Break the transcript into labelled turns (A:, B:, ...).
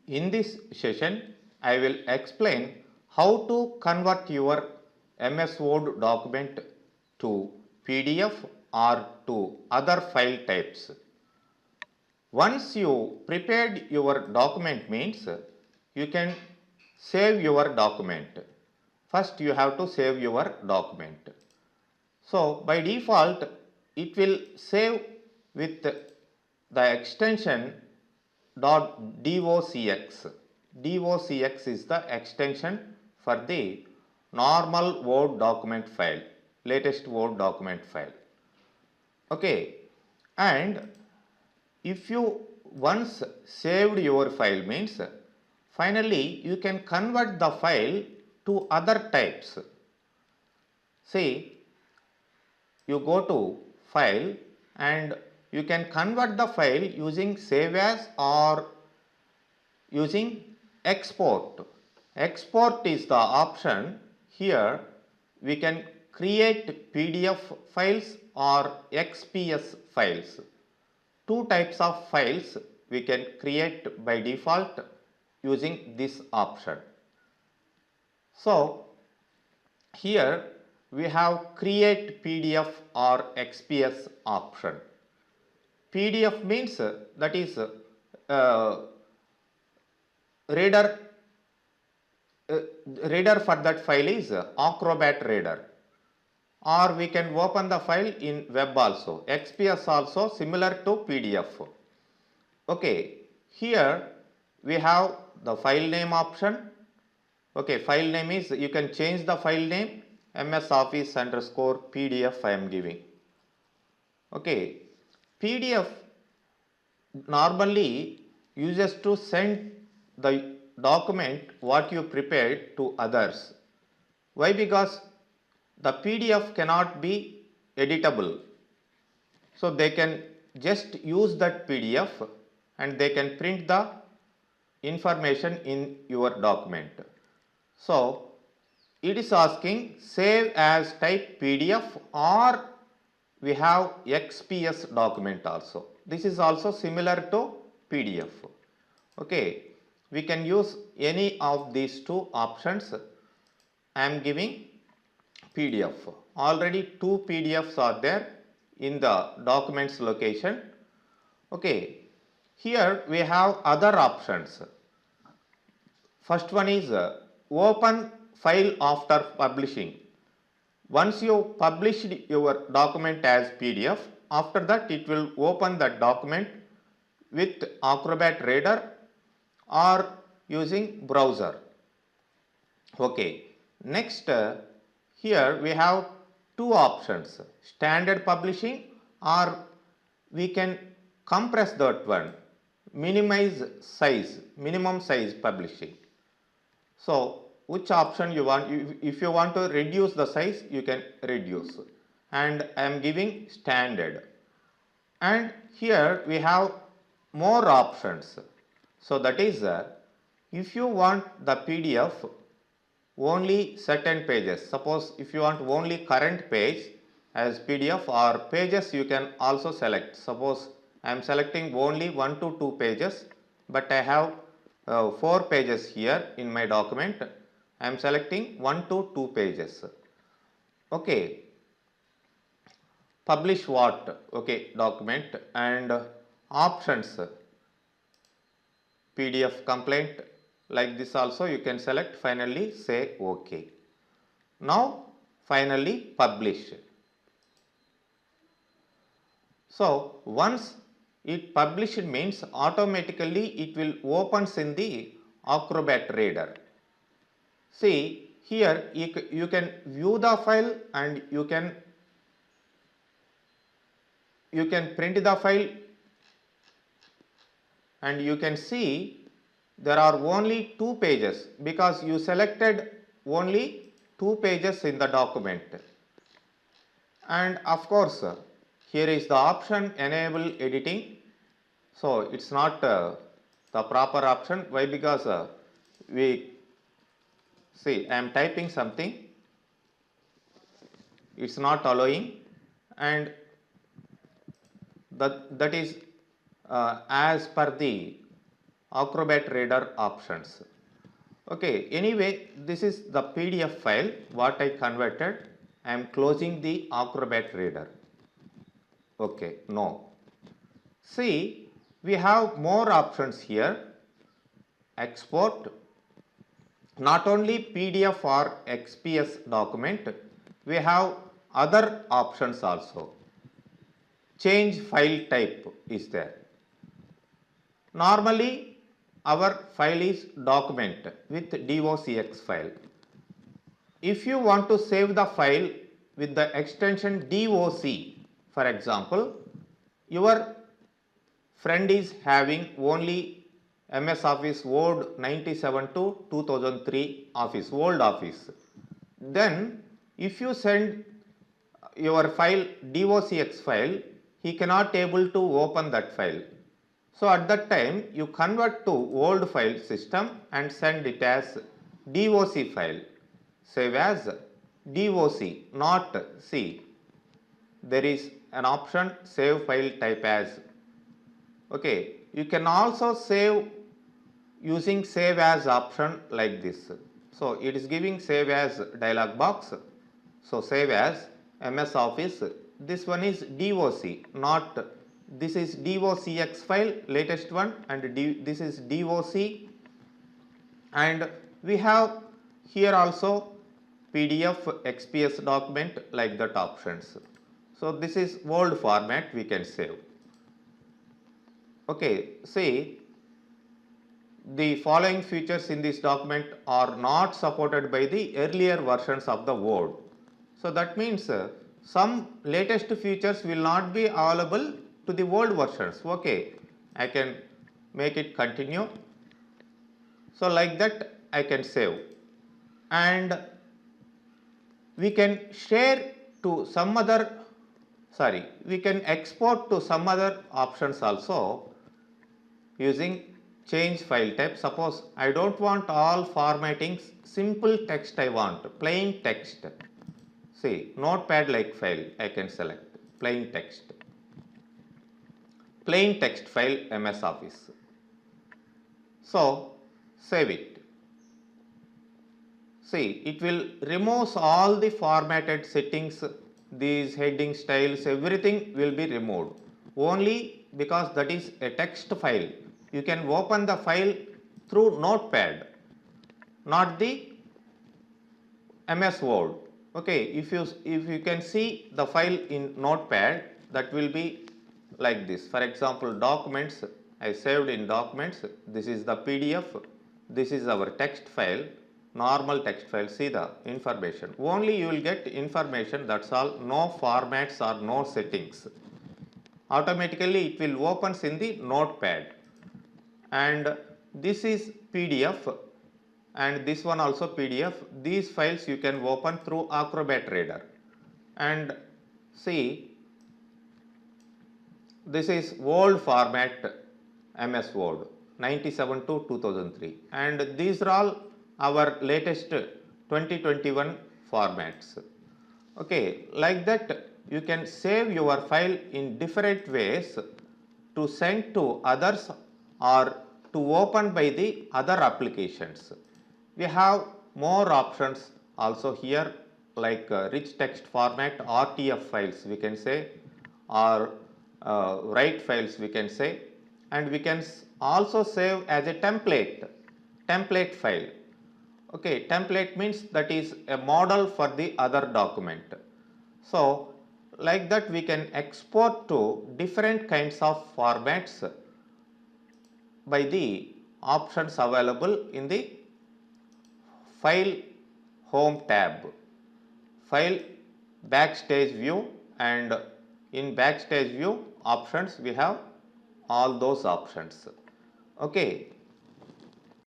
A: In this session, I will explain how to convert your MS Word document to PDF or to other file types. Once you prepared your document means you can save your document. First you have to save your document. So by default it will save with the extension .docx. docx is the extension for the normal Word document file, latest Word document file. Okay, and if you once saved your file means finally you can convert the file to other types. See, you go to file and you can convert the file using save as or using export. Export is the option. Here we can create PDF files or XPS files. Two types of files we can create by default using this option. So here we have create PDF or XPS option. PDF means that is reader for that file is Acrobat reader, or we can open the file in web also. XPS also similar to PDF. Okay, here we have the file name option. Okay, file name is, you can change the file name, MS Office _ PDF I am giving. Okay, PDF normally uses to send the document what you prepared to others. Why? Because the PDF cannot be editable. So they can just use that PDF and they can print the information in your document. So it is asking save as type PDF, or we have XPS document also. This is also similar to PDF. Okay, we can use any of these two options. I am giving PDF. Already two PDFs are there in the documents location. Okay, here we have other options. First one is open file after publishing. Once you published your document as PDF, after that it will open that document with Acrobat Reader or using browser. Okay, next here we have two options, standard publishing, or we can compress that one, minimize size, minimum size publishing. So which option you want? If you want to reduce the size, you can reduce, and I am giving standard. And here we have more options. So that is if you want the PDF only certain pages, suppose if you want only current page as PDF, or pages you can also select. Suppose I am selecting only 1 to 2 pages, but I have 4 pages here in my document. I am selecting 1 to 2 pages. Okay, publish what? Okay, document, and options, PDF complaint, like this also you can select. Finally say OK. Now finally publish. So once it published means automatically it will opens in the Acrobat Reader. See here you can view the file and you can print the file, and you can see there are only 2 pages because you selected only 2 pages in the document. And of course here is the option enable editing. So it's not the proper option. Why? Because we see I am typing something, it's not allowing, and that is as per the Acrobat Reader options. Okay, anyway, this is the PDF file what I converted. I am closing the Acrobat Reader. Okay, no. See, we have more options here. Export, not only PDF or XPS document, we have other options also. Change file type is there. Normally, our file is document with docx file. If you want to save the file with the extension doc, for example, your friend is having only MS Office Word 97 to 2003 Office, old Office. Then if you send your file docx file, he cannot able to open that file. So at that time you convert to old file system and send it as doc file. Save as doc, not C. There is an option save file type as. Okay, you can also save using save as option like this. So it is giving save as dialog box. So save as MS Office. This one is doc, not this is docx file, latest one, and this is doc, and we have here also PDF, XPS document, like that options. So this is old format we can save. Okay, see, the following features in this document are not supported by the earlier versions of the Word. So that means some latest features will not be available to the old versions. Okay, I can make it continue. So like that I can save, and we can share to some other, we can export to some other options also using change file type. Suppose I don't want all formattings, simple text I want, plain text. See, notepad like file I can select, plain text file, MS Office. So save it. See, it will remove all the formatted settings, these heading styles, everything will be removed. Only because that is a text file. You can open the file through notepad, not the MS Word. Okay, if you can see the file in notepad, that will be like this. For example, documents, I saved in documents, this is the PDF, this is our text file, normal text file. See the information, only you will get information, that's all, no formats or no settings. Automatically it will opens in the notepad. And this is PDF, and this one also PDF. These files you can open through Acrobat Reader. And see, this is old format MS Word 97 to 2003, and these are all our latest 2021 formats. Okay, like that you can save your file in different ways to send to others or to open by the other applications. We have more options also here, like rich text format, RTF files we can say, or write files we can say, and we can also save as a template file. Okay, template means that is a model for the other document. So like that we can export to different kinds of formats by the options available in the File Home tab, File Backstage View, and in Backstage View options we have all those options. Okay,